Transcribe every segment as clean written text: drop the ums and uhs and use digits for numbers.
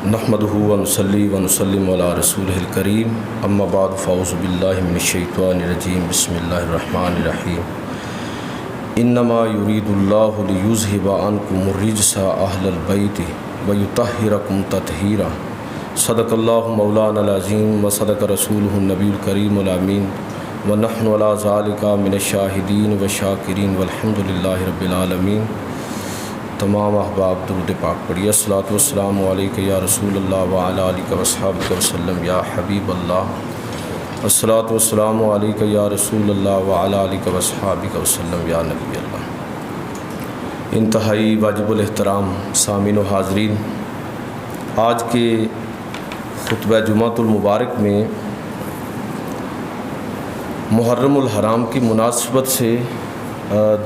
نحمدہ ونصلی ونسلم علی رسولہ الکریم اما بعد فاعوذ باللہ من الشیطان الرجیم بسم اللہ الرحمن الرحیم انما یرید اللہ لیذہب عنکم الرجس اہل البیت ویطہرکم تطہیرا صدق اللہ مولانا العظیم وصدق رسولہ النبی الکریم الامین ونحن علی ذالک من الشاہدین والشاکرین والحمد للہ رب العالمین۔ تمام احباب درود پاک پڑھیے۔ الصلاۃ والسلام علیک یا رسول اللہ وعلی آلہ وصحبہ وسلم یا حبیب اللہ۔ الصلاۃ والسلام علیک یا رسول اللہ وعلی آلہ وصحبہ وسلم یا نبی اللہ۔ انتہائی واجب الاحترام سامعین و حاضرین، آج کے خطبہ جمعۃ المبارک میں محرم الحرام کی مناسبت سے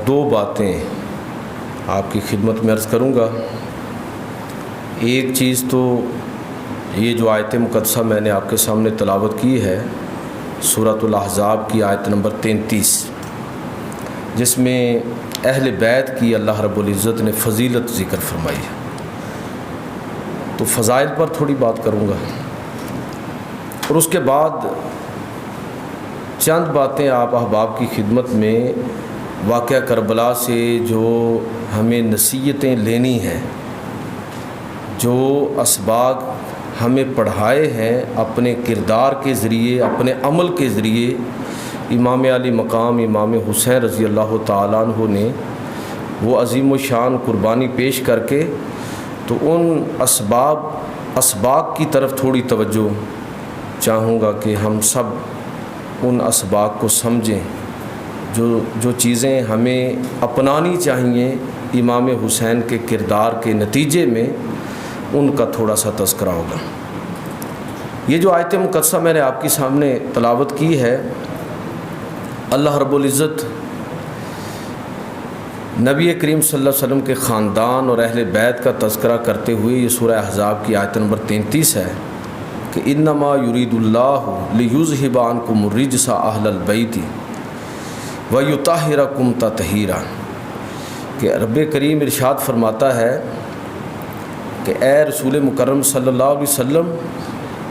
دو باتیں آپ کی خدمت میں عرض کروں گا۔ ایک چیز تو یہ جو آیت مقدسہ میں نے آپ کے سامنے تلاوت کی ہے، سورۃ الاحزاب کی آیت نمبر 33، جس میں اہل بیت کی اللہ رب العزت نے فضیلت ذکر فرمائی ہے، تو فضائل پر تھوڑی بات کروں گا، اور اس کے بعد چند باتیں آپ احباب کی خدمت میں واقعہ کربلا سے جو ہمیں نصیحتیں لینی ہیں، جو اسباق ہمیں پڑھائے ہیں اپنے کردار کے ذریعے، اپنے عمل کے ذریعے امام علی مقام امام حسین رضی اللہ تعالیٰ عنہ نے وہ عظیم و شان قربانی پیش کر کے، تو ان اسباق کی طرف تھوڑی توجہ چاہوں گا کہ ہم سب ان اسباق کو سمجھیں، جو چیزیں ہمیں اپنانی چاہیے امام حسین کے کردار کے نتیجے میں، ان کا تھوڑا سا تذکرہ ہوگا۔ یہ جو آیت مقدسہ میں نے آپ کے سامنے تلاوت کی ہے، اللہ رب العزت نبی کریم صلی اللہ علیہ وسلم کے خاندان اور اہل بیت کا تذکرہ کرتے ہوئے یہ سورہ احزاب کی آیت نمبر 33 ہے کہ انما یرید اللہ لیذہب عنکم الرجس اہل البیت وَيُطَہِّرَكُمْ تَطْہِیرًا، کہ رب کریم ارشاد فرماتا ہے کہ اے رسول مکرم صلی اللہ علیہ وسلم،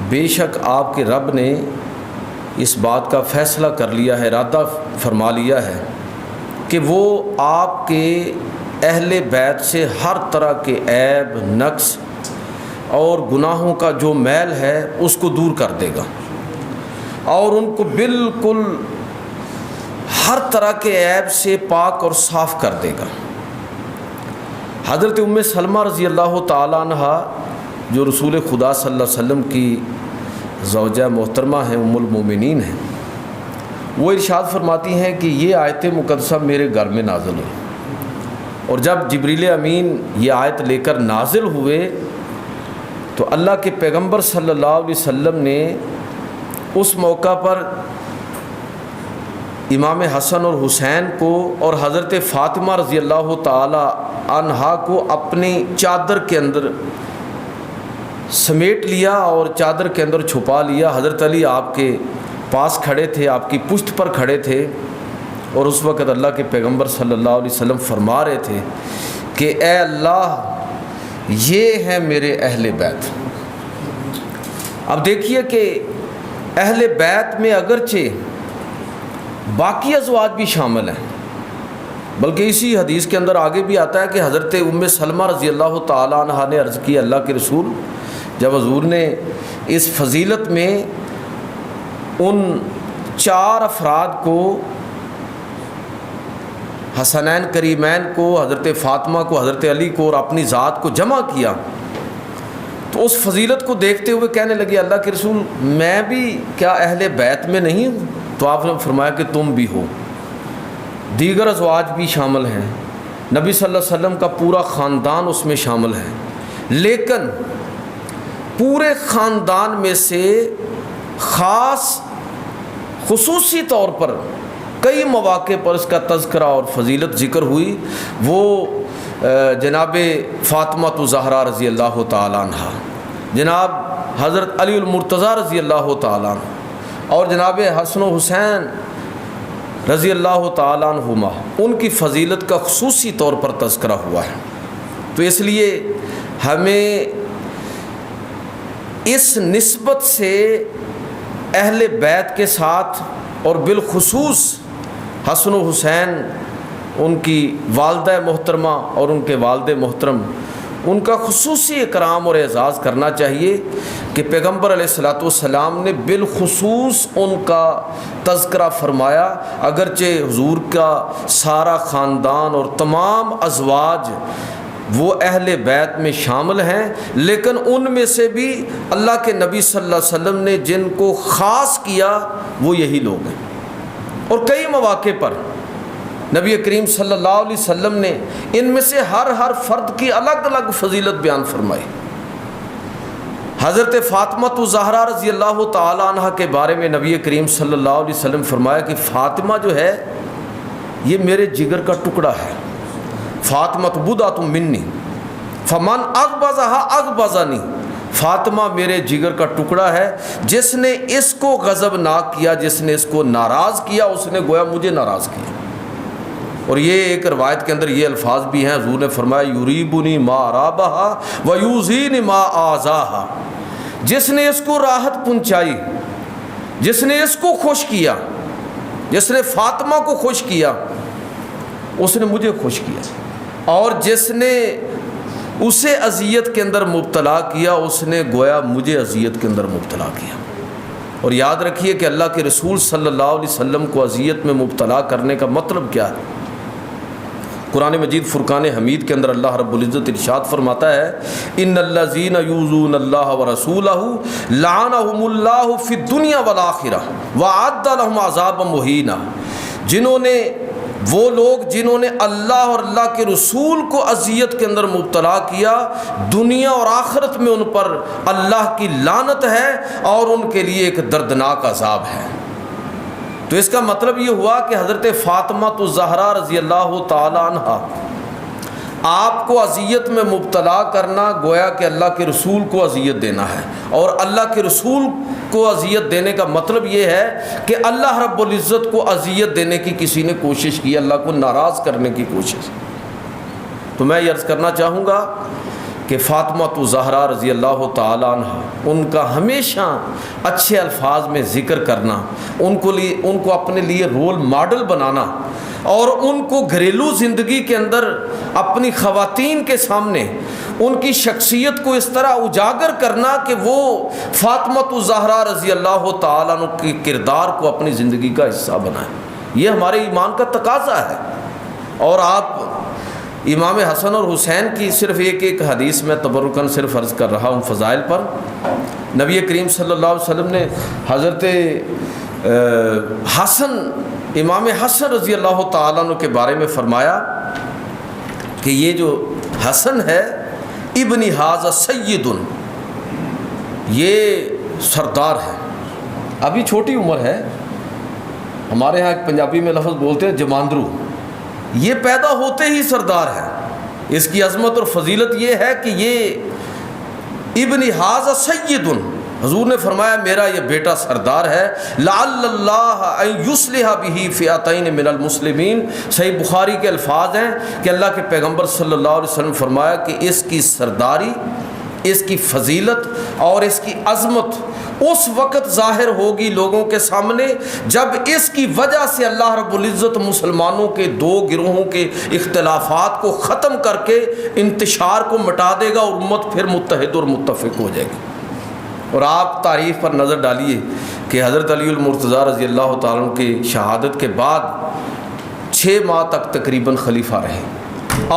بے شک آپ کے رب نے اس بات کا فیصلہ کر لیا ہے، ارادہ فرما لیا ہے کہ وہ آپ کے اہل بیت سے ہر طرح کے عیب، نقص اور گناہوں کا جو میل ہے اس کو دور کر دے گا، اور ان کو بالکل ہر طرح کے عیب سے پاک اور صاف کر دے گا۔ حضرت ام سلمہ رضی اللہ تعالیٰ عنہ، جو رسول خدا صلی اللہ علیہ وسلم کی زوجہ محترمہ ہیں، ام المومنین ہیں، وہ ارشاد فرماتی ہیں کہ یہ آیت مقدسہ میرے گھر میں نازل ہوئی، اور جب جبریل امین یہ آیت لے کر نازل ہوئے تو اللہ کے پیغمبر صلی اللہ علیہ وسلم نے اس موقع پر امام حسن اور حسین کو اور حضرت فاطمہ رضی اللہ تعالی عنہا کو اپنی چادر کے اندر سمیٹ لیا اور چادر کے اندر چھپا لیا۔ حضرت علی آپ کے پاس کھڑے تھے، آپ کی پشت پر کھڑے تھے، اور اس وقت اللہ کے پیغمبر صلی اللہ علیہ وسلم فرما رہے تھے کہ اے اللہ، یہ ہیں میرے اہل بیت۔ اب دیکھیے کہ اہل بیت میں اگرچہ باقی ازواج بھی شامل ہیں، بلکہ اسی حدیث کے اندر آگے بھی آتا ہے کہ حضرت ام سلمہ رضی اللہ تعالیٰ عنہ نے عرض کی اللہ کے رسول، جب حضور نے اس فضیلت میں ان 4 افراد کو، حسنین کریمین کو، حضرت فاطمہ کو، حضرت علی کو اور اپنی ذات کو جمع کیا، تو اس فضیلت کو دیکھتے ہوئے کہنے لگے اللہ کے رسول، میں بھی کیا اہل بیت میں نہیں ہوں؟ تو آپ نے فرمایا کہ تم بھی ہو، دیگر ازواج بھی شامل ہیں، نبی صلی اللہ علیہ وسلم کا پورا خاندان اس میں شامل ہے، لیکن پورے خاندان میں سے خصوصی طور پر کئی مواقع پر اس کا تذکرہ اور فضیلت ذکر ہوئی، وہ جناب فاطمہ زہرا رضی اللہ تعالیٰ عنہ، جناب حضرت علی المرتضیٰ رضی اللہ تعالیٰ عنہ، اور جناب حسن و حسین رضی اللہ تعالیٰ عنہما، ان کی فضیلت کا خصوصی طور پر تذکرہ ہوا ہے۔ تو اس لیے ہمیں اس نسبت سے اہل بیت کے ساتھ اور بالخصوص حسن و حسین، ان کی والدہ محترمہ اور ان کے والد محترم، ان کا خصوصی اکرام اور اعزاز کرنا چاہیے کہ پیغمبر علیہ الصلوۃ والسلام نے بالخصوص ان کا تذکرہ فرمایا، اگرچہ حضور کا سارا خاندان اور تمام ازواج وہ اہل بیت میں شامل ہیں، لیکن ان میں سے بھی اللہ کے نبی صلی اللہ علیہ وسلم نے جن کو خاص کیا وہ یہی لوگ ہیں۔ اور کئی مواقع پر نبی کریم صلی اللہ علیہ وسلم نے ان میں سے ہر فرد کی الگ الگ فضیلت بیان فرمائی۔ حضرت فاطمہ الزہرا رضی اللہ تعالی عنہ کے بارے میں نبی کریم صلی اللہ علیہ وسلم فرمایا کہ فاطمہ جو ہے یہ میرے جگر کا ٹکڑا ہے، فاطمہ بضعۃ منی فمن اغبظها اغبظنی، فاطمہ میرے جگر کا ٹکڑا ہے، جس نے اس کو غضبناک کیا، جس نے اس کو ناراض کیا، اس نے گویا مجھے ناراض کیا۔ اور یہ ایک روایت کے اندر یہ الفاظ بھی ہیں، حضور نے فرمایا یریبنی ما رابہا ویوزینی ما آزاہا، جس نے اس کو راحت پہنچائی، جس نے اس کو خوش کیا، جس نے فاطمہ کو خوش کیا، اس نے مجھے خوش کیا، اور جس نے اسے اذیت کے اندر مبتلا کیا، اس نے گویا مجھے اذیت کے اندر مبتلا کیا۔ اور یاد رکھیے کہ اللہ کے رسول صلی اللہ علیہ وسلم کو اذیت میں مبتلا کرنے کا مطلب کیا ہے؟ قرآن مجید فرقان حمید کے اندر اللہ رب العزت ارشاد فرماتا ہے ان الذین یؤذون اللہ ورسولہ لعنہم اللہ فی الدنیا والآخرہ وأعد لهم عذابا مہینا، وہ لوگ جنہوں نے اللہ اور اللہ کے رسول کو اذیت کے اندر مبتلا کیا، دنیا اور آخرت میں ان پر اللہ کی لعنت ہے اور ان کے لیے ایک دردناک عذاب ہے۔ تو اس کا مطلب یہ ہوا کہ حضرت فاطمہ الزہرا رضی اللہ تعالی عنہ آپ کو اذیت میں مبتلا کرنا گویا کہ اللہ کے رسول کو اذیت دینا ہے، اور اللہ کے رسول کو اذیت دینے کا مطلب یہ ہے کہ اللہ رب العزت کو اذیت دینے کی کسی نے کوشش کی، اللہ کو ناراض کرنے کی کوشش۔ تو میں یہ عرض کرنا چاہوں گا کہ فاطمہ الزہرا رضی اللہ تعالی عنہ، ان کا ہمیشہ اچھے الفاظ میں ذکر کرنا، ان کو اپنے لیے رول ماڈل بنانا، اور ان کو گھریلو زندگی کے اندر اپنی خواتین کے سامنے ان کی شخصیت کو اس طرح اجاگر کرنا کہ وہ فاطمہ الزہرا رضی اللہ تعالیٰ عنہ کے کردار کو اپنی زندگی کا حصہ بنائیں۔ یہ ہمارے ایمان کا تقاضا ہے۔ اور آپ امام حسن اور حسین کی صرف ایک حدیث میں تبرکاً صرف عرض کر رہا ہوں فضائل پر۔ نبی کریم صلی اللہ علیہ وسلم نے حضرت امام حسن رضی اللہ تعالیٰ عنہ کے بارے میں فرمایا کہ یہ جو حسن ہے ابن ھذا سید، یہ سردار ہے، ابھی چھوٹی عمر ہے، ہمارے ہاں ایک پنجابی میں لفظ بولتے ہیں جماندرو، یہ پیدا ہوتے ہی سردار ہے۔ اس کی عظمت اور فضیلت یہ ہے کہ یہ ابن ھذا سید، حضور نے فرمایا میرا یہ بیٹا سردار ہے، لعل اللہ ان یصلح بہ فئتین من المسلمین، صحیح بخاری کے الفاظ ہیں کہ اللہ کے پیغمبر صلی اللہ علیہ وسلم فرمایا کہ اس کی سرداری، اس کی فضیلت اور اس کی عظمت اس وقت ظاہر ہوگی لوگوں کے سامنے جب اس کی وجہ سے اللہ رب العزت مسلمانوں کے دو گروہوں کے اختلافات کو ختم کر کے انتشار کو مٹا دے گا اور امت پھر متحد اور متفق ہو جائے گی۔ اور آپ تاریخ پر نظر ڈالیے کہ حضرت علی المرتضیٰ رضی اللہ تعالیٰ عنہ کی شہادت کے بعد 6 ماہ تک تقریباً خلیفہ رہے،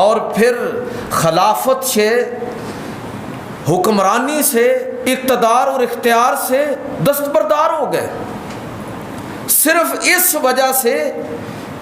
اور پھر خلافت سے، حکمرانی سے، اقتدار اور اختیار سے دستبردار ہو گئے، صرف اس وجہ سے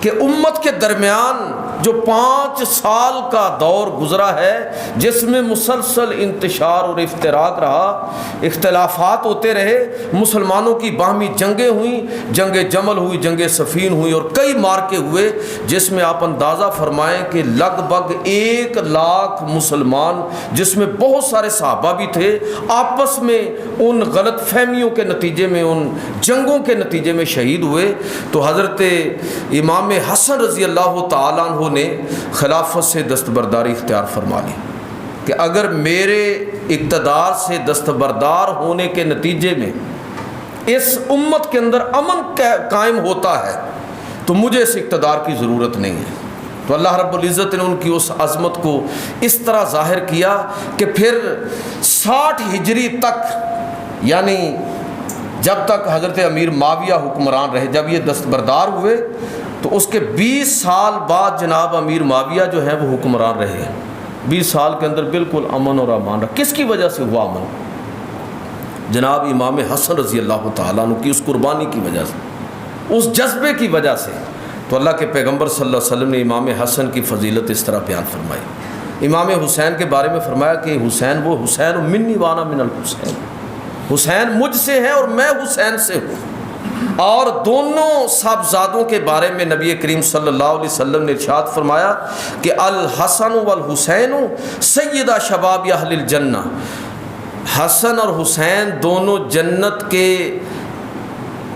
کہ امت کے درمیان جو 5 سال کا دور گزرا ہے جس میں مسلسل انتشار اور افتراق رہا، اختلافات ہوتے رہے، مسلمانوں کی باہمی جنگیں ہوئیں، جنگ جمل ہوئی، جنگ صفین ہوئی، اور کئی مارکے ہوئے جس میں آپ اندازہ فرمائیں کہ لگ بھگ 1 لاکھ مسلمان، جس میں بہت سارے صحابہ بھی تھے، آپس میں ان غلط فہمیوں کے نتیجے میں، ان جنگوں کے نتیجے میں شہید ہوئے۔ تو حضرت امام حسن رضی اللہ تعالیٰ عنہ نے خلافت سے دستبرداری اختیار فرما لی، کہ اگر میرے اقتدار سے دستبردار ہونے کے نتیجے میں اس امت کے اندر امن قائم ہوتا ہے تو مجھے اس اقتدار کی ضرورت نہیں ہے۔ تو اللہ رب العزت نے ان کی اس عظمت کو اس طرح ظاہر کیا کہ پھر 60 ہجری تک، یعنی جب تک حضرت امیر معاویہ حکمران رہے، جب یہ دستبردار ہوئے تو اس کے 20 سال بعد جناب امیر معاویہ جو ہیں وہ حکمران رہے۔ 20 سال کے اندر بالکل امن اور امان رہا۔ کس کی وجہ سے ہوا امن؟ جناب امام حسن رضی اللہ تعالیٰ عنہ کی اس قربانی کی وجہ سے، اس جذبے کی وجہ سے۔ تو اللہ کے پیغمبر صلی اللہ علیہ وسلم نے امام حسن کی فضیلت اس طرح بیان فرمائی۔ امام حسین کے بارے میں فرمایا کہ حسین وہ حسین منی وانا من الحسین، حسین مجھ سے ہے اور میں حسین سے ہوں۔ اور دونوں صاحبزادوں کے بارے میں نبی کریم صلی اللہ علیہ وسلم نے ارشاد فرمایا کہ الحسن والحسین سیدہ شباب اہل الجنہ، حسن اور حسین دونوں جنت کے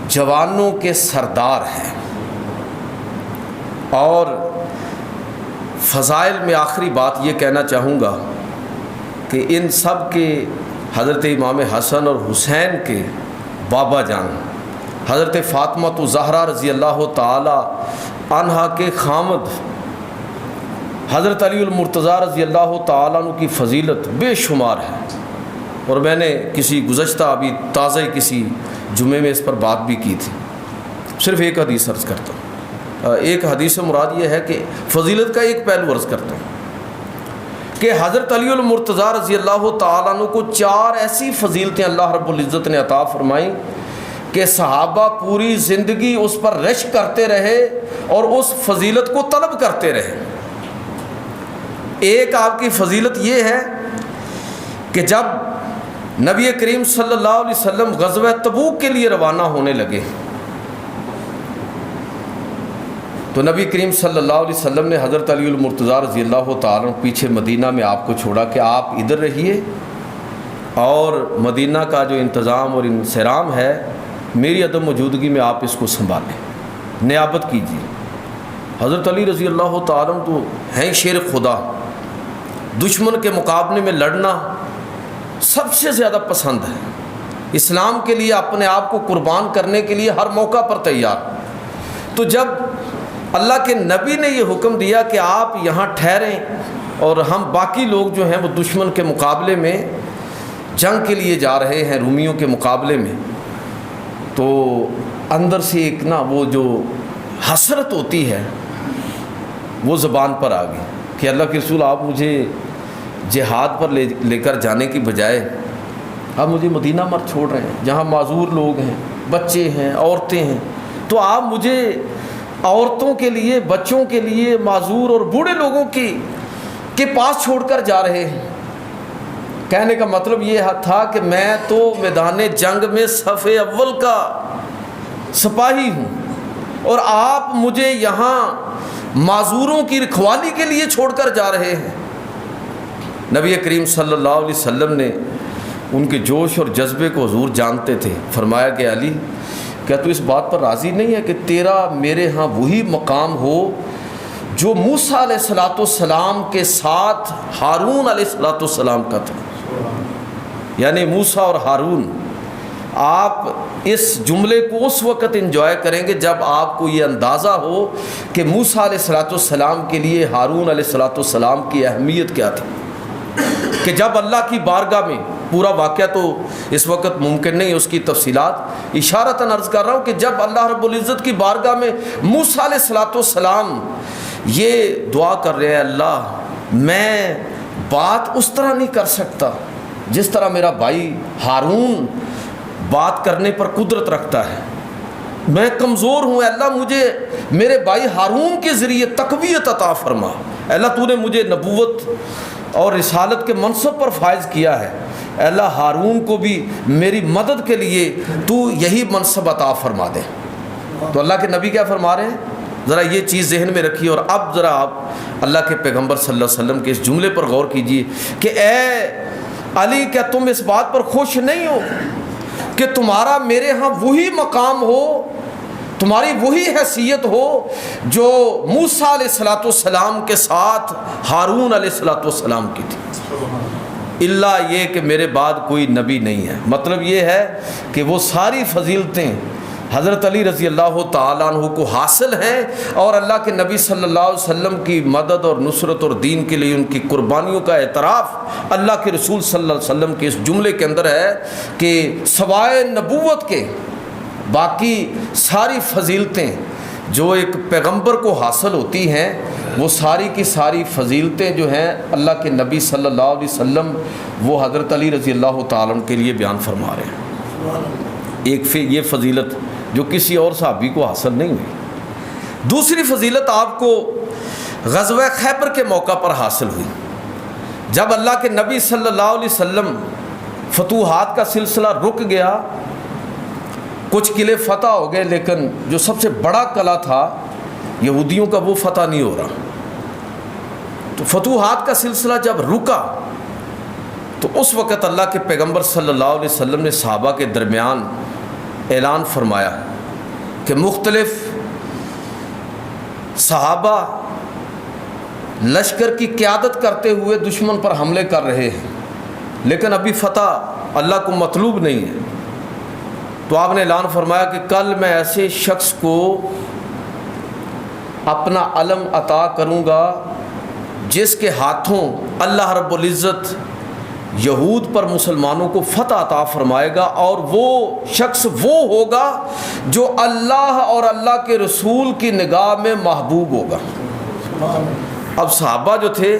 جوانوں کے سردار ہیں۔ اور فضائل میں آخری بات یہ کہنا چاہوں گا کہ ان سب کے حضرت امام حسن اور حسین کے بابا جان حضرت فاطمہ الزہرا رضی اللہ تعالی عنہا کے خامد حضرت علی المرتضیٰ رضی اللہ تعالیٰ عنہ کی فضیلت بے شمار ہے۔ اور میں نے گزشتہ ابھی تازہ کسی جمعے میں اس پر بات بھی کی تھی۔ صرف ایک حدیث عرض کرتا ہوں، ایک حدیث سے مراد یہ ہے کہ فضیلت کا ایک پہلو عرض کرتا ہوں کہ حضرت علی المرتضیٰ رضی اللہ تعالیٰ عنہ کو 4 ایسی فضیلتیں اللہ رب العزت نے عطا فرمائیں کہ صحابہ پوری زندگی اس پر رشک کرتے رہے اور اس فضیلت کو طلب کرتے رہے۔ ایک آپ کی فضیلت یہ ہے کہ جب نبی کریم صلی اللہ علیہ وسلم غزوہ تبوک کے لیے روانہ ہونے لگے تو نبی کریم صلی اللہ علیہ وسلم نے حضرت علی المرتضیٰ رضی اللہ تعالیٰ پیچھے مدینہ میں آپ کو چھوڑا کہ آپ ادھر رہیے اور مدینہ کا جو انتظام اور انصرام ہے میری عدم موجودگی میں آپ اس کو سنبھالیں، نیابت کیجیے۔ حضرت علی رضی اللہ تعالیٰ تو ہیں شیر خدا، دشمن کے مقابلے میں لڑنا سب سے زیادہ پسند ہے، اسلام کے لیے اپنے آپ کو قربان کرنے کے لیے ہر موقع پر تیار۔ تو جب اللہ کے نبی نے یہ حکم دیا کہ آپ یہاں ٹھہریں اور ہم باقی لوگ جو ہیں وہ دشمن کے مقابلے میں جنگ کے لیے جا رہے ہیں، رومیوں کے مقابلے میں، تو اندر سے ایک وہ جو حسرت ہوتی ہے وہ زبان پر آ گئی کہ اللہ کے رسول آپ مجھے جہاد پر لے کر جانے کی بجائے آپ مجھے مدینہ مر چھوڑ رہے ہیں جہاں معذور لوگ ہیں، بچے ہیں، عورتیں ہیں، تو آپ مجھے عورتوں کے لیے، بچوں کے لیے، معذور اور بوڑھے لوگوں کے پاس چھوڑ کر جا رہے ہیں۔ کہنے کا مطلب یہ تھا کہ میں تو میدان جنگ میں صف اول کا سپاہی ہوں اور آپ مجھے یہاں معذوروں کی رکھوالی کے لیے چھوڑ کر جا رہے ہیں۔ نبی کریم صلی اللہ علیہ وسلم نے ان کے جوش اور جذبے کو حضور جانتے تھے، فرمایا کہ علی کیا تو اس بات پر راضی نہیں ہے کہ تیرا میرے ہاں وہی مقام ہو جو موسیٰ علیہ السلام کے ساتھ ہارون علیہ السلام کا تھا؟ یعنی موسیٰ اور ہارون، آپ اس جملے کو اس وقت انجوائے کریں گے جب آپ کو یہ اندازہ ہو کہ موسیٰ علیہ السلام کے لیے ہارون علیہ السلام کی اہمیت کیا تھی، کہ جب اللہ کی بارگاہ میں، پورا واقعہ تو اس وقت ممکن نہیں، اس کی تفصیلات اشارتاً عرض کر رہا ہوں کہ جب اللہ رب العزت کی بارگاہ میں موسیٰ علیہ السلام یہ دعا کر رہے ہیں، اللہ میں بات اس طرح نہیں کر سکتا جس طرح میرا بھائی ہارون بات کرنے پر قدرت رکھتا ہے، میں کمزور ہوں، اللہ مجھے میرے بھائی ہارون کے ذریعے تقویت عطا فرما، اللہ تو نے مجھے نبوت اور رسالت کے منصب پر فائز کیا ہے، اللہ ہارون کو بھی میری مدد کے لیے تو یہی منصب عطا فرما دے۔ تو اللہ کے نبی کیا فرما رہے ہیں، ذرا یہ چیز ذہن میں رکھیے، اور اب ذرا آپ اللہ کے پیغمبر صلی اللہ علیہ وسلم کے اس جملے پر غور کیجئے کہ اے علی کیا تم اس بات پر خوش نہیں ہو کہ تمہارا میرے ہاں وہی مقام ہو، تمہاری وہی حیثیت ہو جو موسیٰ علیہ السلام کے ساتھ ہارون علیہ السلام کی تھی؟ الا یہ کہ میرے بعد کوئی نبی نہیں ہے۔ مطلب یہ ہے کہ وہ ساری فضیلتیں حضرت علی رضی اللہ تعالیٰ عنہ کو حاصل ہیں، اور اللہ کے نبی صلی اللہ علیہ وسلم کی مدد اور نصرت اور دین کے لیے ان کی قربانیوں کا اعتراف اللہ کے رسول صلی اللہ علیہ وسلم کے اس جملے کے اندر ہے کہ سوائے نبوت کے باقی ساری فضیلتیں جو ایک پیغمبر کو حاصل ہوتی ہیں، وہ ساری کی ساری فضیلتیں جو ہیں اللہ کے نبی صلی اللہ علیہ وسلم وہ حضرت علی رضی اللہ تعالیٰ عنہ کے لیے بیان فرما رہے ہیں۔ ایک یہ فضیلت جو کسی اور صحابی کو حاصل نہیں ہوئی۔ دوسری فضیلت آپ کو غزوہ خیبر کے موقع پر حاصل ہوئی، جب اللہ کے نبی صلی اللہ علیہ وسلم فتوحات کا سلسلہ رک گیا، کچھ قلعے فتح ہو گئے، لیکن جو سب سے بڑا قلعہ تھا یہودیوں کا وہ فتح نہیں ہو رہا۔ تو فتوحات کا سلسلہ جب رکا تو اس وقت اللہ کے پیغمبر صلی اللہ علیہ وسلم نے صحابہ کے درمیان اعلان فرمایا کہ مختلف صحابہ لشکر کی قیادت کرتے ہوئے دشمن پر حملے کر رہے ہیں، لیکن ابھی فتح اللہ کو مطلوب نہیں ہے۔ تو آپ نے اعلان فرمایا کہ کل میں ایسے شخص کو اپنا علم عطا کروں گا جس کے ہاتھوں اللہ رب العزت یہود پر مسلمانوں کو فتح عطا فرمائے گا، اور وہ شخص وہ ہوگا جو اللہ اور اللہ کے رسول کی نگاہ میں محبوب ہوگا۔ اب صحابہ جو تھے،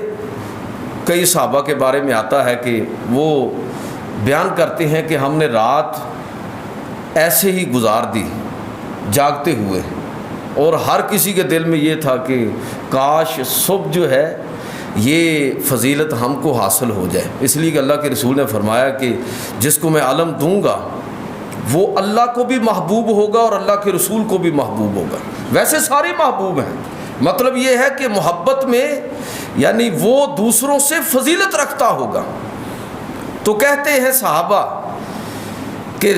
کئی صحابہ کے بارے میں آتا ہے کہ وہ بیان کرتے ہیں کہ ہم نے رات ایسے ہی گزار دی جاگتے ہوئے، اور ہر کسی کے دل میں یہ تھا کہ کاش صبح جو ہے یہ فضیلت ہم کو حاصل ہو جائے، اس لیے کہ اللہ کے رسول نے فرمایا کہ جس کو میں علم دوں گا وہ اللہ کو بھی محبوب ہوگا اور اللہ کے رسول کو بھی محبوب ہوگا۔ ویسے سارے محبوب ہیں، مطلب یہ ہے کہ محبت میں یعنی وہ دوسروں سے فضیلت رکھتا ہوگا۔ تو کہتے ہیں صحابہ کہ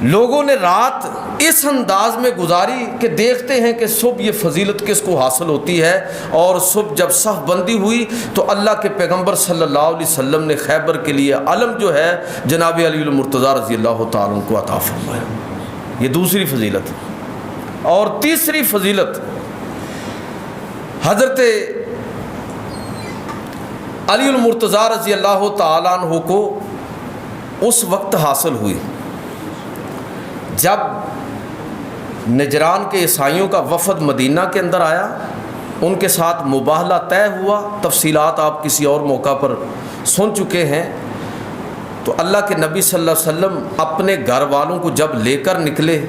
لوگوں نے رات اس انداز میں گزاری کہ دیکھتے ہیں کہ صبح یہ فضیلت کس کو حاصل ہوتی ہے، اور صبح جب صف بندی ہوئی تو اللہ کے پیغمبر صلی اللہ علیہ وسلم نے خیبر کے لیے علم جو ہے جناب علی المرتضیٰ رضی اللہ تعالیٰ عنہ کو عطا فرمایا۔ یہ دوسری فضیلت۔ اور تیسری فضیلت حضرت علی المرتضیٰ رضی اللہ تعالیٰ عنہ کو اس وقت حاصل ہوئی جب نجران کے عیسائیوں کا وفد مدینہ کے اندر آیا، ان کے ساتھ مباہلہ طے ہوا، تفصیلات آپ کسی اور موقع پر سن چکے ہیں۔ تو اللہ کے نبی صلی اللہ علیہ وسلم اپنے گھر والوں کو جب لے کر نکلے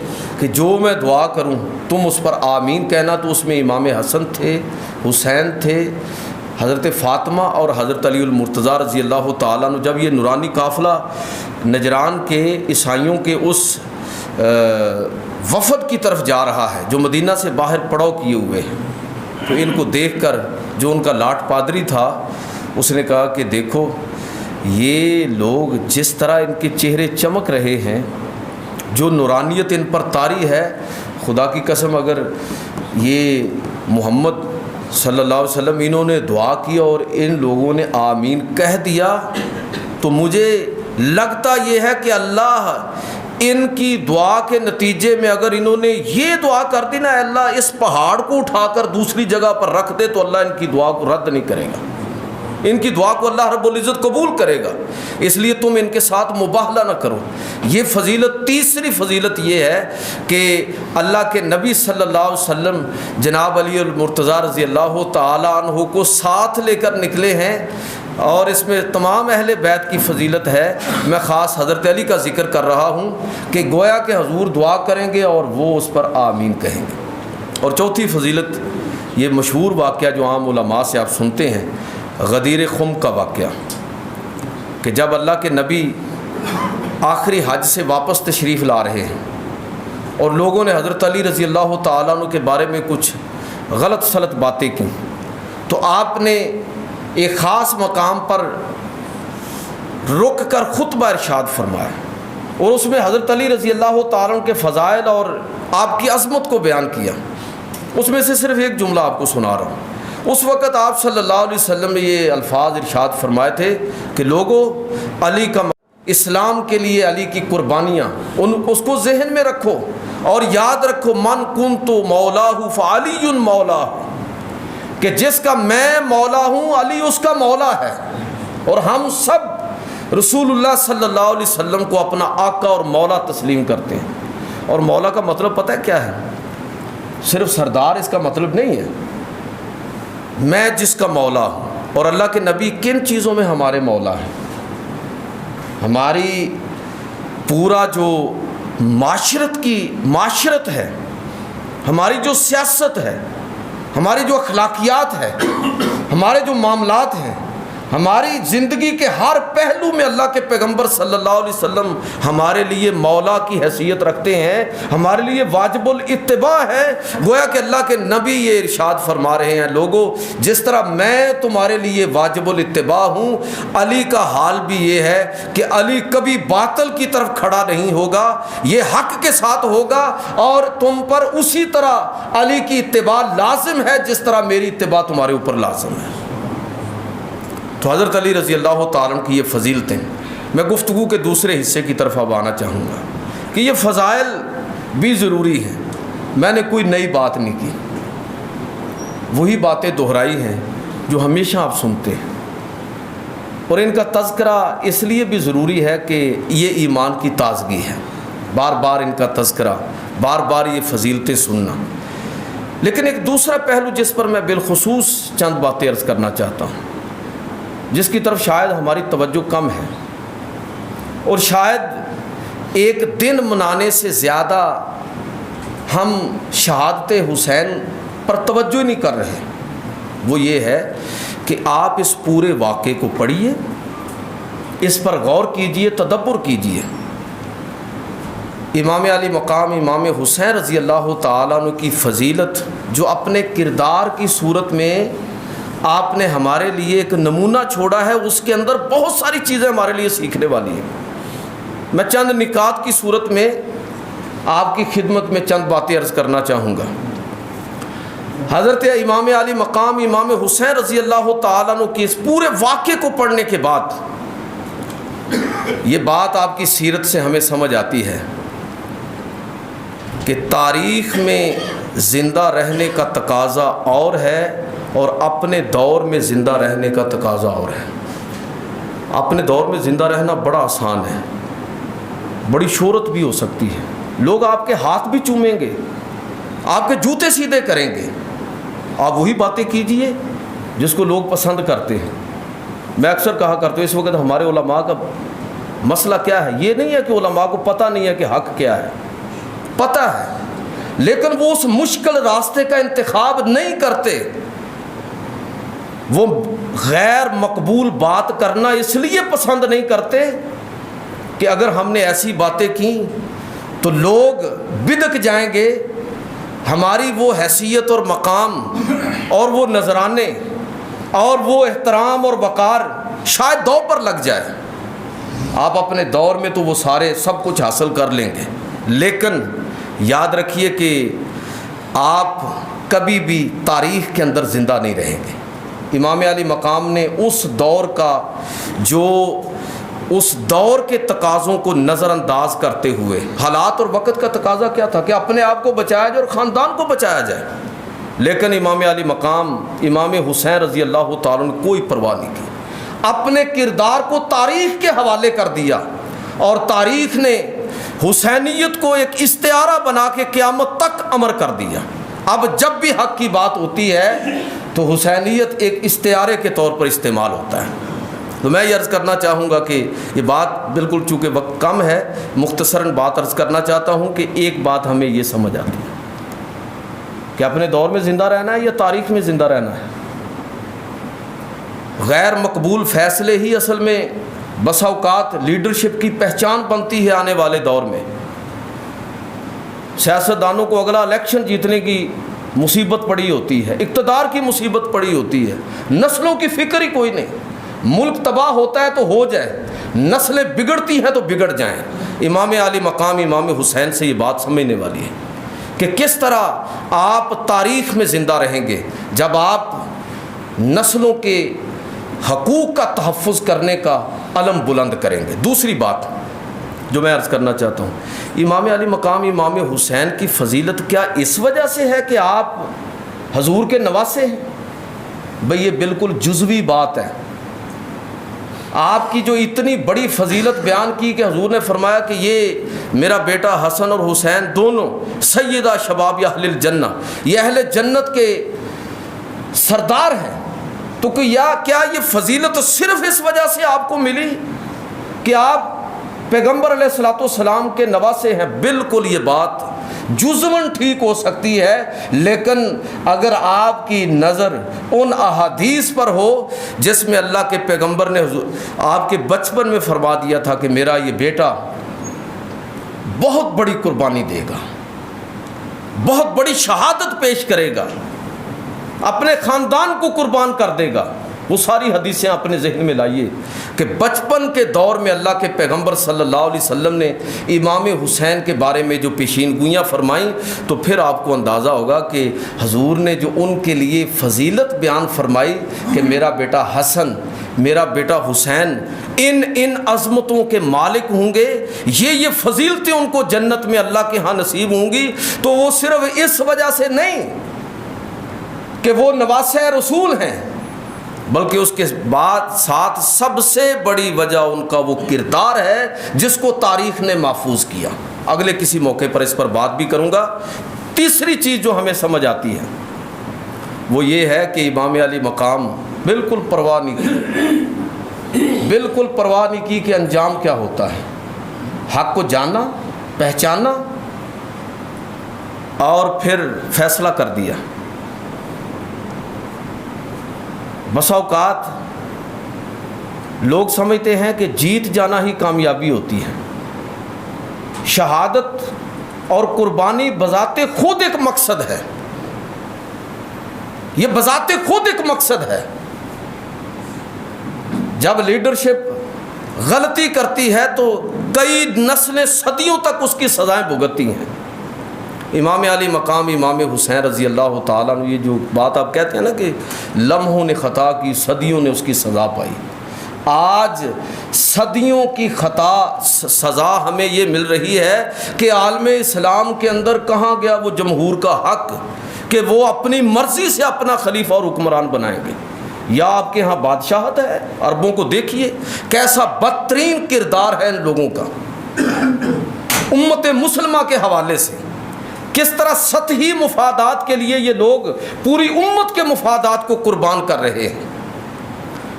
کہ جو میں دعا کروں تم اس پر آمین کہنا، تو اس میں امام حسن تھے، حسین تھے، حضرت فاطمہ اور حضرت علی المرتضیٰ رضی اللہ تعالیٰ عنہ۔ جب یہ نورانی قافلہ نجران کے عیسائیوں کے اس وفد کی طرف جا رہا ہے جو مدینہ سے باہر پڑاؤ کیے ہوئے ہیں، تو ان کو دیکھ کر جو ان کا لاٹ پادری تھا اس نے کہا کہ دیکھو یہ لوگ جس طرح ان کے چہرے چمک رہے ہیں، جو نورانیت ان پر طاری ہے، خدا کی قسم اگر یہ محمد صلی اللہ علیہ وسلم انہوں نے دعا کی اور ان لوگوں نے آمین کہہ دیا تو مجھے لگتا یہ ہے کہ اللہ ان کی دعا کے نتیجے میں اگر انہوں نے یہ دعا کر دی نا، اللہ اس پہاڑ کو اٹھا کر دوسری جگہ پر رکھ دے، تو اللہ ان کی دعا کو رد نہیں کرے گا، ان کی دعا کو اللہ رب العزت قبول کرے گا۔ اس لیے تم ان کے ساتھ مباہلہ نہ کرو۔ یہ فضیلت، تیسری فضیلت یہ ہے کہ اللہ کے نبی صلی اللہ علیہ وسلم جناب علی المرتضیٰ رضی اللہ تعالیٰ عنہ کو ساتھ لے کر نکلے ہیں، اور اس میں تمام اہل بیت کی فضیلت ہے۔ میں خاص حضرت علی کا ذکر کر رہا ہوں کہ گویا کہ حضور دعا کریں گے اور وہ اس پر آمین کہیں گے۔ اور چوتھی فضیلت یہ مشہور واقعہ جو عام علماء سے آپ سنتے ہیں، غدیر خم کا واقعہ، کہ جب اللہ کے نبی آخری حج سے واپس تشریف لا رہے ہیں اور لوگوں نے حضرت علی رضی اللہ تعالیٰ عنہ کے بارے میں کچھ غلط سلط باتیں کی، تو آپ نے ایک خاص مقام پر رک کر خطبہ ارشاد فرمایا، اور اس میں حضرت علی رضی اللہ تعالیٰ عنہ کے فضائل اور آپ کی عظمت کو بیان کیا۔ اس میں سے صرف ایک جملہ آپ کو سنا رہا ہوں۔ اس وقت آپ صلی اللہ علیہ وسلم نے یہ الفاظ ارشاد فرمائے تھے کہ لوگو علی کا اسلام کے لیے علی کی قربانیاں اس کو ذہن میں رکھو اور یاد رکھو من کنت مولاہ فعلی مولا، کہ جس کا میں مولا ہوں علی اس کا مولا ہے، اور ہم سب رسول اللہ صلی اللہ علیہ وسلم کو اپنا آقا اور مولا تسلیم کرتے ہیں۔ اور مولا کا مطلب پتہ ہے کیا ہے؟ صرف سردار اس کا مطلب نہیں ہے، میں جس کا مولا ہوں۔ اور اللہ کے نبی کن چیزوں میں ہمارے مولا ہیں؟ ہماری پورا جو معاشرت ہے، ہماری جو سیاست ہے، ہماری جو اخلاقیات ہے، ہمارے جو معاملات ہیں، ہماری زندگی کے ہر پہلو میں اللہ کے پیغمبر صلی اللہ علیہ وسلم ہمارے لیے مولا کی حیثیت رکھتے ہیں، ہمارے لیے واجب الاتباع ہے۔ گویا کہ اللہ کے نبی یہ ارشاد فرما رہے ہیں، لوگوں جس طرح میں تمہارے لیے واجب الاتباع ہوں، علی کا حال بھی یہ ہے کہ علی کبھی باطل کی طرف کھڑا نہیں ہوگا، یہ حق کے ساتھ ہوگا، اور تم پر اسی طرح علی کی اتباع لازم ہے جس طرح میری اتباع تمہارے اوپر لازم ہے۔ تو حضرت علی رضی اللہ تعالیٰ کی یہ فضیلتیں، میں گفتگو کے دوسرے حصے کی طرف اب آنا چاہوں گا کہ یہ فضائل بھی ضروری ہیں۔ میں نے کوئی نئی بات نہیں کی، وہی باتیں دہرائی ہیں جو ہمیشہ آپ سنتے ہیں، اور ان کا تذکرہ اس لیے بھی ضروری ہے کہ یہ ایمان کی تازگی ہے، بار بار ان کا تذکرہ، بار بار یہ فضیلتیں سننا۔ لیکن ایک دوسرا پہلو جس پر میں بالخصوص چند باتیں عرض کرنا چاہتا ہوں، جس کی طرف شاید ہماری توجہ کم ہے، اور شاید ایک دن منانے سے زیادہ ہم شہادت حسین پر توجہ نہیں کر رہے، وہ یہ ہے کہ آپ اس پورے واقعے کو پڑھیے، اس پر غور کیجئے، تدبر کیجئے۔ امام علی مقام امام حسین رضی اللہ تعالیٰ عنہ کی فضیلت جو اپنے کردار کی صورت میں آپ نے ہمارے لیے ایک نمونہ چھوڑا ہے، اس کے اندر بہت ساری چیزیں ہمارے لیے سیکھنے والی ہیں۔ میں چند نکات کی صورت میں آپ کی خدمت میں چند باتیں عرض کرنا چاہوں گا۔ حضرت امام علی مقام امام حسین رضی اللہ تعالیٰ عنہ کی اس پورے واقعے کو پڑھنے کے بعد یہ بات آپ کی سیرت سے ہمیں سمجھ آتی ہے کہ تاریخ میں زندہ رہنے کا تقاضا اور ہے، اور اپنے دور میں زندہ رہنے کا تقاضا اور ہے۔ اپنے دور میں زندہ رہنا بڑا آسان ہے، بڑی شہرت بھی ہو سکتی ہے، لوگ آپ کے ہاتھ بھی چومیں گے، آپ کے جوتے سیدھے کریں گے، آپ وہی باتیں کیجئے جس کو لوگ پسند کرتے ہیں۔ میں اکثر کہا کرتا ہوں اس وقت ہمارے علماء کا مسئلہ کیا ہے، یہ نہیں ہے کہ علماء کو پتہ نہیں ہے کہ حق کیا ہے، پتہ ہے، لیکن وہ اس مشکل راستے کا انتخاب نہیں کرتے۔ وہ غیر مقبول بات کرنا اس لیے پسند نہیں کرتے کہ اگر ہم نے ایسی باتیں کی تو لوگ بدک جائیں گے، ہماری وہ حیثیت اور مقام اور وہ نذرانے اور وہ احترام اور وقار شاید دو پر لگ جائے۔ آپ اپنے دور میں تو وہ سارے سب کچھ حاصل کر لیں گے، لیکن یاد رکھیے کہ آپ کبھی بھی تاریخ کے اندر زندہ نہیں رہیں گے۔ امام علی مقام نے اس دور کا جو اس دور کے تقاضوں کو نظر انداز کرتے ہوئے، حالات اور وقت کا تقاضا کیا تھا کہ اپنے آپ کو بچایا جائے اور خاندان کو بچایا جائے، لیکن امام علی مقام امام حسین رضی اللہ تعالیٰ نے کوئی پرواہ نہیں کی، اپنے کردار کو تاریخ کے حوالے کر دیا، اور تاریخ نے حسینیت کو ایک استعارہ بنا کے قیامت تک امر کر دیا۔ اب جب بھی حق کی بات ہوتی ہے تو حسینیت ایک استعارے کے طور پر استعمال ہوتا ہے۔ تو میں یہ عرض کرنا چاہوں گا کہ یہ بات بالکل چونکہ وقت کم ہے، مختصراً بات عرض کرنا چاہتا ہوں کہ ایک بات ہمیں یہ سمجھ آتی ہے کہ اپنے دور میں زندہ رہنا ہے یا تاریخ میں زندہ رہنا ہے۔ غیر مقبول فیصلے ہی اصل میں بسا اوقات لیڈرشپ کی پہچان بنتی ہے آنے والے دور میں۔ سیاستدانوں کو اگلا الیکشن جیتنے کی مصیبت پڑی ہوتی ہے، اقتدار کی مصیبت پڑی ہوتی ہے، نسلوں کی فکر ہی کوئی نہیں۔ ملک تباہ ہوتا ہے تو ہو جائے، نسلیں بگڑتی ہیں تو بگڑ جائیں۔ امام علی مقام امام حسین سے یہ بات سمجھنے والی ہے کہ کس طرح آپ تاریخ میں زندہ رہیں گے جب آپ نسلوں کے حقوق کا تحفظ کرنے کا علم بلند کریں گے۔ دوسری بات جو میں عرض کرنا چاہتا ہوں، امام علی مقام امام حسین کی فضیلت کیا اس وجہ سے ہے کہ آپ حضور کے نواسے ہیں؟ بھئی یہ بالکل جزوی بات ہے۔ آپ کی جو اتنی بڑی فضیلت بیان کی کہ حضور نے فرمایا کہ یہ میرا بیٹا حسن اور حسین دونوں سیدہ شباب اہل الجنہ، یہ اہل جنت کے سردار ہیں، تو کیا یہ فضیلت صرف اس وجہ سے آپ کو ملی کہ آپ پیغمبر علیہ الصلوۃ والسلام کے نواسے ہیں؟ بالکل یہ بات جزواً ٹھیک ہو سکتی ہے، لیکن اگر آپ کی نظر ان احادیث پر ہو جس میں اللہ کے پیغمبر نے آپ کے بچپن میں فرما دیا تھا کہ میرا یہ بیٹا بہت بڑی قربانی دے گا، بہت بڑی شہادت پیش کرے گا، اپنے خاندان کو قربان کر دے گا، وہ ساری حدیثیں اپنے ذہن میں لائیے کہ بچپن کے دور میں اللہ کے پیغمبر صلی اللہ علیہ وسلم نے امام حسین کے بارے میں جو پیشین گوئیاں فرمائیں، تو پھر آپ کو اندازہ ہوگا کہ حضور نے جو ان کے لیے فضیلت بیان فرمائی کہ میرا بیٹا حسن، میرا بیٹا حسین ان عظمتوں کے مالک ہوں گے، یہ فضیلتیں ان کو جنت میں اللہ کے ہاں نصیب ہوں گی، تو وہ صرف اس وجہ سے نہیں کہ وہ نواسے رسول ہیں، بلکہ اس کے بعد ساتھ سب سے بڑی وجہ ان کا وہ کردار ہے جس کو تاریخ نے محفوظ کیا۔ اگلے کسی موقع پر اس پر بات بھی کروں گا۔ تیسری چیز جو ہمیں سمجھ آتی ہے وہ یہ ہے کہ امام علی مقام بالکل پرواہ نہیں کی کہ انجام کیا ہوتا ہے، حق کو جانا، پہچانا اور پھر فیصلہ کر دیا۔ بس اوقات لوگ سمجھتے ہیں کہ جیت جانا ہی کامیابی ہوتی ہے۔ شہادت اور قربانی بذات خود ایک مقصد ہے، یہ بذات خود ایک مقصد ہے۔ جب لیڈرشپ غلطی کرتی ہے تو کئی نسلیں صدیوں تک اس کی سزائیں بھگتتی ہیں۔ امام علی مقام امام حسین رضی اللہ تعالیٰ عنہ، یہ جو بات آپ کہتے ہیں نا کہ لمحوں نے خطا کی، صدیوں نے اس کی سزا پائی، آج صدیوں کی خطا سزا ہمیں یہ مل رہی ہے کہ عالم اسلام کے اندر کہاں گیا وہ جمہور کا حق کہ وہ اپنی مرضی سے اپنا خلیفہ اور حکمران بنائیں گے؟ یا آپ کے ہاں بادشاہت ہے؟ عربوں کو دیکھیے کیسا بدترین کردار ہے ان لوگوں کا امت مسلمہ کے حوالے سے، کس طرح سطحی مفادات کے لیے یہ لوگ پوری امت کے مفادات کو قربان کر رہے ہیں۔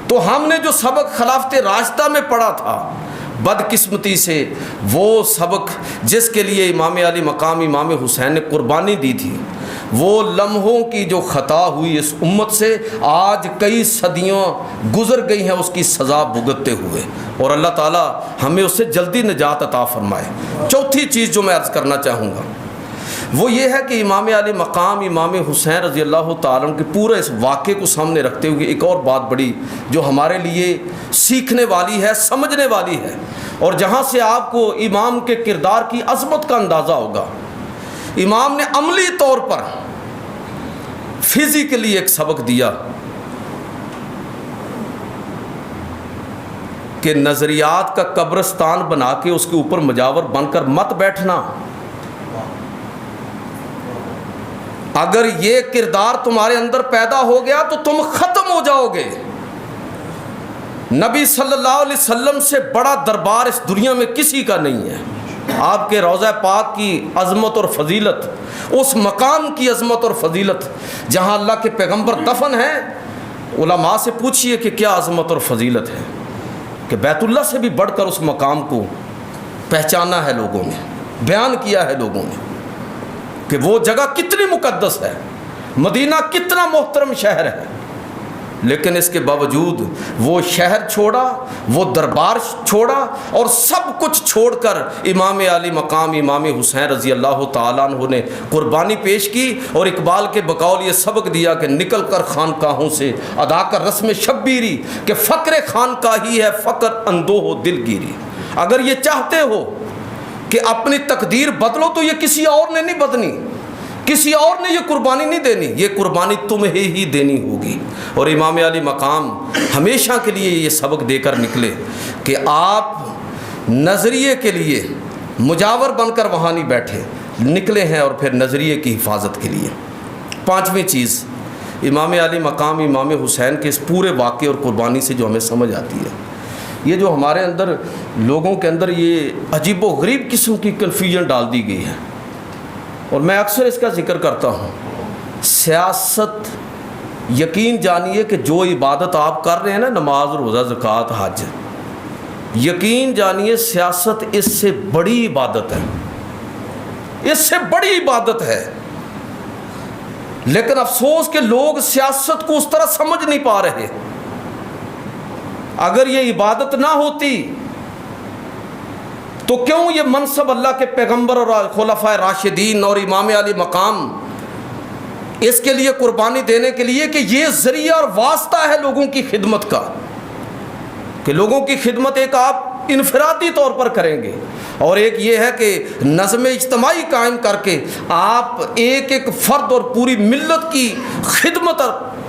تو ہم نے جو سبق خلافت راشدہ میں پڑھا تھا، بدقسمتی سے وہ سبق جس کے لیے امام علی مقام امام حسین نے قربانی دی تھی، وہ لمحوں کی جو خطا ہوئی اس امت سے آج کئی صدیوں گزر گئی ہیں اس کی سزا بھگتتے ہوئے، اور اللہ تعالی ہمیں اس سے جلدی نجات عطا فرمائے۔ چوتھی چیز جو میں عرض کرنا چاہوں گا وہ یہ ہے کہ امام علی مقام امام حسین رضی اللہ تعالیٰ عنہ کے پورے اس واقعے کو سامنے رکھتے ہوئے ایک اور بات بڑی جو ہمارے لیے سیکھنے والی ہے، سمجھنے والی ہے، اور جہاں سے آپ کو امام کے کردار کی عظمت کا اندازہ ہوگا۔ امام نے عملی طور پر فزیکلی ایک سبق دیا کہ نظریات کا قبرستان بنا کے اس کے اوپر مجاور بن کر مت بیٹھنا۔ اگر یہ کردار تمہارے اندر پیدا ہو گیا تو تم ختم ہو جاؤ گے۔ نبی صلی اللہ علیہ وسلم سے بڑا دربار اس دنیا میں کسی کا نہیں ہے۔ آپ کے روضہ پاک کی عظمت اور فضیلت، اس مقام کی عظمت اور فضیلت جہاں اللہ کے پیغمبر دفن ہیں، علماء سے پوچھئے کہ کیا عظمت اور فضیلت ہے، کہ بیت اللہ سے بھی بڑھ کر اس مقام کو پہچانا ہے لوگوں نے، بیان کیا ہے لوگوں نے کہ وہ جگہ کتنی مقدس ہے، مدینہ کتنا محترم شہر ہے، لیکن اس کے باوجود وہ شہر چھوڑا، وہ دربار چھوڑا، اور سب کچھ چھوڑ کر امام علی مقام امام حسین رضی اللہ تعالیٰ عنہ نے قربانی پیش کی، اور اقبال کے بقول یہ سبق دیا کہ نکل کر خانقاہوں سے ادا کر رسم شبیری، کہ فقر خانقاہی ہے فقر اندو ہو دل گیری۔ اگر یہ چاہتے ہو کہ اپنی تقدیر بدلو تو یہ کسی اور نے نہیں بدلنی، کسی اور نے یہ قربانی نہیں دینی، یہ قربانی تمہیں ہی دینی ہوگی۔ اور امام علی مقام ہمیشہ کے لیے یہ سبق دے کر نکلے کہ آپ نظریے کے لیے مجاور بن کر وہاں نہیں بیٹھے، نکلے ہیں اور پھر نظریے کی حفاظت کے لیے۔ پانچویں چیز، امام علی مقام امام حسین کے اس پورے واقعے اور قربانی سے جو ہمیں سمجھ آتی ہے، یہ جو ہمارے اندر لوگوں کے اندر یہ عجیب و غریب قسم کی کنفیوژن ڈال دی گئی ہے، اور میں اکثر اس کا ذکر کرتا ہوں، سیاست یقین جانیے کہ جو عبادت آپ کر رہے ہیں نا، نماز روزہ زکوٰۃ حج، یقین جانیے سیاست اس سے بڑی عبادت ہے، اس سے بڑی عبادت ہے۔ لیکن افسوس کہ لوگ سیاست کو اس طرح سمجھ نہیں پا رہے۔ اگر یہ عبادت نہ ہوتی تو کیوں یہ منصب اللہ کے پیغمبر اور خلفائے راشدین اور امام علی مقام اس کے لیے قربانی دینے کے لیے کہ یہ ذریعہ اور واسطہ ہے لوگوں کی خدمت کا، کہ لوگوں کی خدمت ایک آپ انفرادی طور پر کریں گے، اور ایک یہ ہے کہ نظم اجتماعی قائم کر کے آپ ایک ایک فرد اور پوری ملت کی خدمت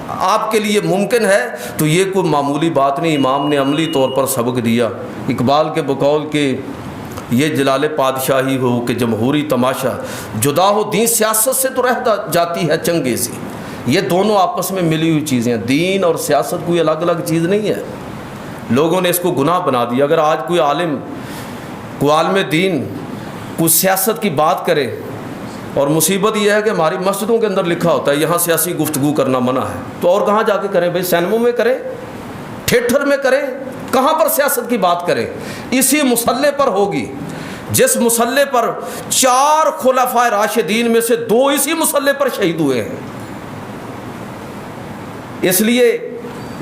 آپ کے لیے ممکن ہے، تو یہ کوئی معمولی بات نہیں۔ امام نے عملی طور پر سبق دیا۔ اقبال کے بقول کہ یہ جلال پادشاہی ہو کہ جمہوری تماشا، جدا ہو دین سیاست سے تو رہ جاتی ہے چنگیزی۔ یہ دونوں آپس میں ملی ہوئی چیزیں ہیں، دین اور سیاست کوئی الگ الگ چیز نہیں ہے۔ لوگوں نے اس کو گناہ بنا دیا۔ اگر آج کوئی عالم دین کوئی سیاست کی بات کرے، اور مصیبت یہ ہے کہ ہماری مسجدوں کے اندر لکھا ہوتا ہے یہاں سیاسی گفتگو کرنا منع ہے، تو اور کہاں جا کے کریں بھائی؟ سینموں میں کریں، تھیٹر میں کریں، کہاں پر سیاست کی بات کریں؟ اسی مسلح پر ہوگی جس مسلح پر 4 خلفائے راشدین میں سے 2 اسی مسلح پر شہید ہوئے ہیں۔ اس لیے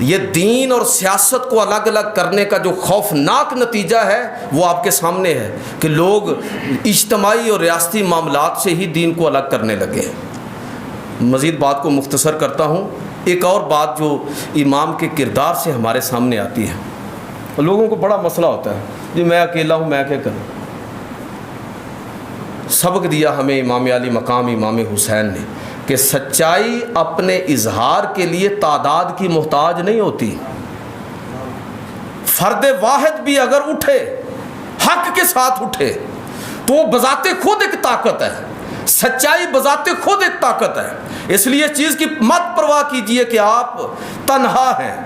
یہ دین اور سیاست کو الگ الگ کرنے کا جو خوفناک نتیجہ ہے وہ آپ کے سامنے ہے کہ لوگ اجتماعی اور ریاستی معاملات سے ہی دین کو الگ کرنے لگے ہیں۔ مزید بات کو مختصر کرتا ہوں۔ ایک اور بات جو امام کے کردار سے ہمارے سامنے آتی ہے، لوگوں کو بڑا مسئلہ ہوتا ہے جی میں اکیلا ہوں، میں کیا کروں؟ سبق دیا ہمیں امام علی مقام امام حسین نے کہ سچائی اپنے اظہار کے لیے تعداد کی محتاج نہیں ہوتی۔ فرد واحد بھی اگر اٹھے، حق کے ساتھ اٹھے، تو وہ بذات خود ایک طاقت ہے۔ سچائی بذات خود ایک طاقت ہے۔ اس لیے اس چیز کی مت پرواہ کیجئے کہ آپ تنہا ہیں۔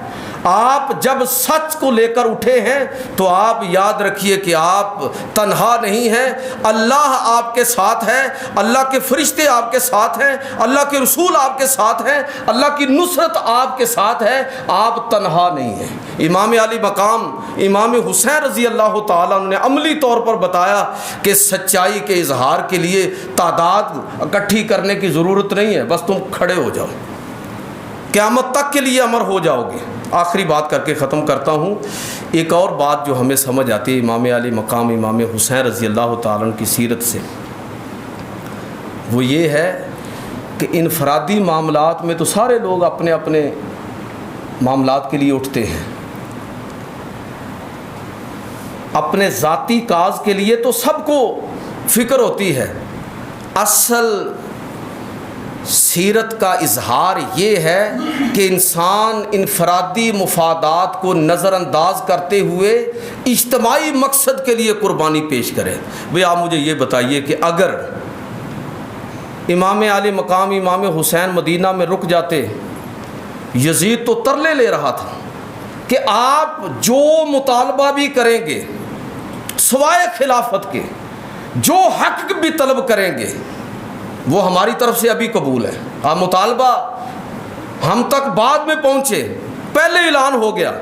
آپ جب سچ کو لے کر اٹھے ہیں تو آپ یاد رکھیے کہ آپ تنہا نہیں ہیں، اللہ آپ کے ساتھ ہے، اللہ کے فرشتے آپ کے ساتھ ہیں، اللہ کے رسول آپ کے ساتھ ہیں، اللہ کی نصرت آپ کے ساتھ ہے، آپ تنہا نہیں ہیں۔ امام علی مقام امام حسین رضی اللہ تعالیٰ نے عملی طور پر بتایا کہ سچائی کے اظہار کے لیے تعداد اکٹھی کرنے کی ضرورت نہیں ہے، بس تم کھڑے ہو جاؤ، قیامت تک کے لیے امر ہو جاؤ گے۔ آخری بات کر کے ختم کرتا ہوں۔ ایک اور بات جو ہمیں سمجھ آتی ہے امام علی مقام امام حسین رضی اللہ تعالیٰ عنہ کی سیرت سے، وہ یہ ہے کہ انفرادی معاملات میں تو سارے لوگ اپنے اپنے معاملات کے لیے اٹھتے ہیں، اپنے ذاتی کاز کے لیے تو سب کو فکر ہوتی ہے۔ اصل سیرت کا اظہار یہ ہے کہ انسان انفرادی مفادات کو نظر انداز کرتے ہوئے اجتماعی مقصد کے لیے قربانی پیش کرے۔ بھئی آپ مجھے یہ بتائیے کہ اگر امام علی مقام امام حسین مدینہ میں رک جاتے، یزید تو ترلے لے رہا تھا کہ آپ جو مطالبہ بھی کریں گے سوائے خلافت کے، جو حق بھی طلب کریں گے وہ ہماری طرف سے ابھی قبول ہے۔ آپ مطالبہ ہم تک بعد میں پہنچے، پہلے اعلان ہو گیا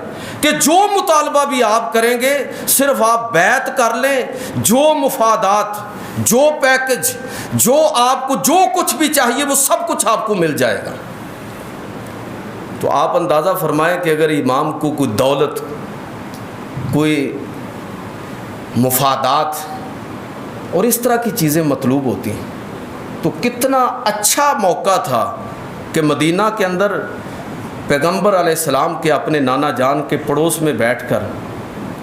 کہ جو مطالبہ بھی آپ کریں گے صرف آپ بیعت کر لیں، جو مفادات، جو پیکج، جو آپ کو جو کچھ بھی چاہیے وہ سب کچھ آپ کو مل جائے گا۔ تو آپ اندازہ فرمائیں کہ اگر امام کو کوئی دولت، کوئی مفادات اور اس طرح کی چیزیں مطلوب ہوتی ہیں تو کتنا اچھا موقع تھا کہ مدینہ کے اندر پیغمبر علیہ السلام کے اپنے نانا جان کے پڑوس میں بیٹھ کر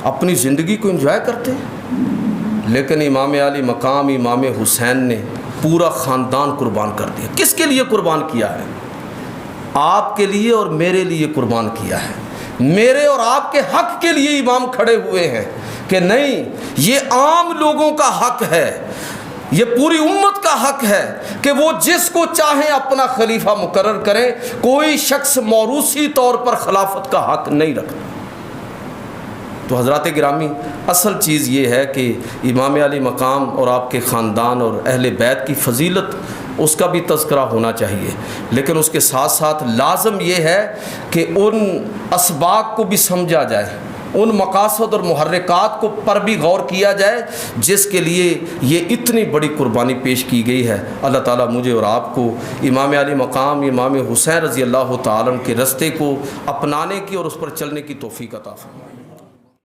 اپنی زندگی کو انجوائے کرتے۔ لیکن امام علی مقام امام حسین نے پورا خاندان قربان کر دیا۔ کس کے لیے قربان کیا ہے؟ آپ کے لیے اور میرے لیے قربان کیا ہے۔ میرے اور آپ کے حق کے لیے امام کھڑے ہوئے ہیں کہ نہیں، یہ عام لوگوں کا حق ہے، یہ پوری امت کا حق ہے کہ وہ جس کو چاہیں اپنا خلیفہ مقرر کریں، کوئی شخص موروثی طور پر خلافت کا حق نہیں رکھتا۔ تو حضرات گرامی، اصل چیز یہ ہے کہ امام علی مقام اور آپ کے خاندان اور اہل بیت کی فضیلت، اس کا بھی تذکرہ ہونا چاہیے، لیکن اس کے ساتھ ساتھ لازم یہ ہے کہ ان اسباق کو بھی سمجھا جائے، ان مقاصد اور محرکات کو پر بھی غور کیا جائے جس کے لیے یہ اتنی بڑی قربانی پیش کی گئی ہے۔ اللہ تعالیٰ مجھے اور آپ کو امام علی مقام امام حسین رضی اللہ تعالیٰ عنہ کے رستے کو اپنانے کی اور اس پر چلنے کی توفیق عطا فرمائے۔